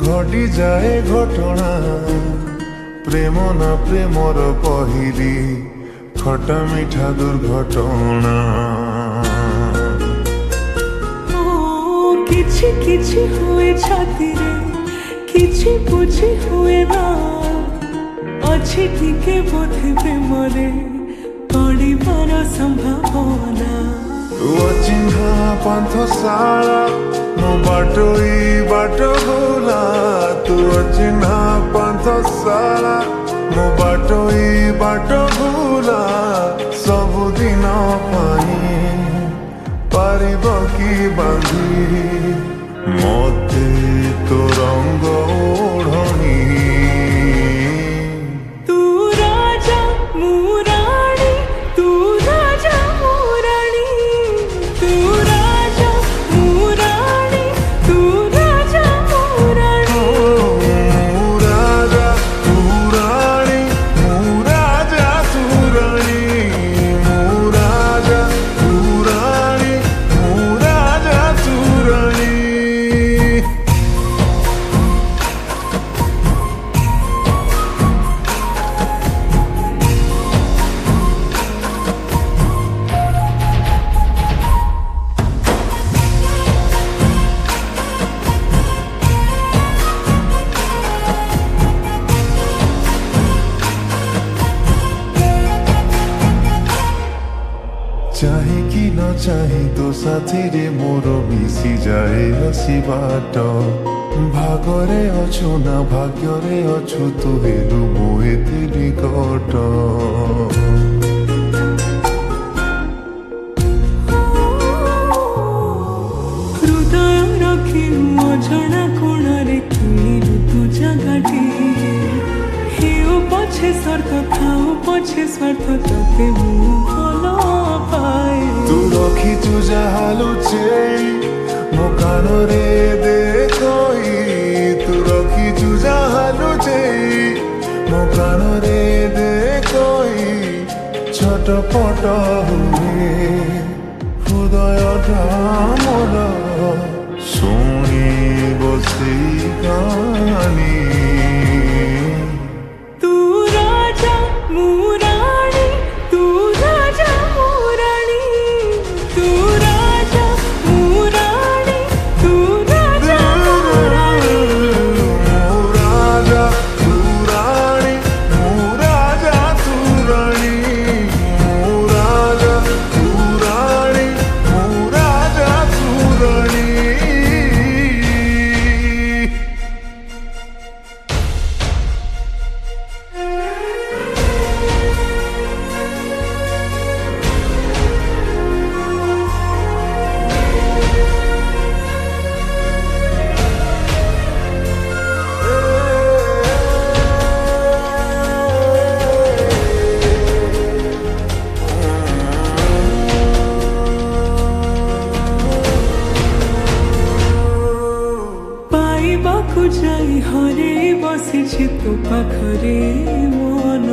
ঘটি যায় ঘটনা প্রেম না প্রেমর পহিলি খটা মিঠা দুর্ঘটনা କିଛି କିଛି ହୁଏ ଛାତିରେ କିଛି ବୁଝି ହୁଏ ନା ଅଛି ଟିକେ ବୋଧେ ପ୍ରେମରେ ପଡ଼ିବାର ସମ୍ଭାବନା ତୁ ଅଚିହ୍ନା ପନ୍ଥଶାଳା ମୋ ବାଟୋଇ ବାଟ ଭୁଲା ତୁ ଅଚିହ୍ନା ପନ୍ଥଶାଳା ମୋ ବାଟୋଇ ବାଟ ଭୁଲା ସବୁଦିନ ପାଇଁ ପାରିବ କି ବାନ୍ଧି ମତେ ତୋ ରଙ୍ଗ ଓଢ଼ଣୀ ତୁ ରାଜା ମୁଁ ରାଣୀ ତୁ ରାଜା ମୁଁ ରାଣୀ ତୁ ରାଜା ମୁଁ ରାଣୀ ତୁ ରାଜା ମୁଁ ରାଣୀ ମୁଁ ରାଜା ତୁ ରାଣୀ ମୁଁ ରାଜା ତୁ ରାଣୀ ମୁଁ ରାଜା ତୁ ରାଣୀ ମୁଁ ରାଜା ତୁ ରାଣୀ चाहे कि न चाहे तो साथीरे मोर मिसी जाए हसी बाट भागरे अछु ना भाग्यरे अछु तू हेलु मो एते निकट ହୃଦୟ ରଖି ଅଜଣା କୋଣରେ କିଣିଲୁ ତୁ ଜାଗାଟି ହେଉ ପଛେ ସ୍ୱାର୍ଥ ଥାଉ ପଛେ ସ୍ୱାର୍ଥ ତତେ ମୁଁ ଭଲ ପାଏ तू रखी तू जहा लुचेई मो कानरे दे कोई तू रखी तू जहा लुचेई मो कानरे दे कोई छटपट हुए हृदयटा मोर शुणी बसी गानी तू राजा ମୁଁ ରାଣୀ ତୁ ରାଜା ମୁଁ ରାଣୀ ତୁ ରାଜା ମୁଁ ରାଣୀ ତୁ ରାଜା ମୁଁ ରାଣୀ ମୁଁ ରାଜା ତୁ ରାଣୀ ମୁଁ ରାଜା ତୁ ରାଣୀ ମୁଁ ରାଜା ତୁ ରାଣୀ ମୁଁ ରାଜା ତୁ ରାଣୀ ପାଇବାକୁ ଯାଇ ହରେଇ ବସିଛି ତୋ ପାଖରେ ମନ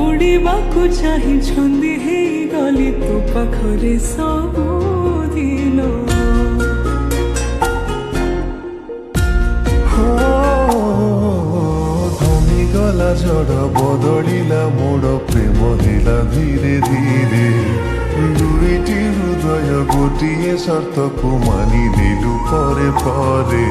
ଉଡ଼ିବାକୁ ଚାହିଁ ଛନ୍ଦି ହେଇଗଲି ତୋ ପାଖରେ ସବୁଦିନ ଧମିଗଲା ଝଡ଼ ବଦଳିଲା ମୋଡ଼ ପ୍ରେମ ହେଲା ଧୀରେ ଧୀରେ ଦୁଇଟି ହୃଦୟ ଗୋଟିଏ ସର୍ତ୍ତକୁ ମାନି ନେଲୁ ପରେ ପରେ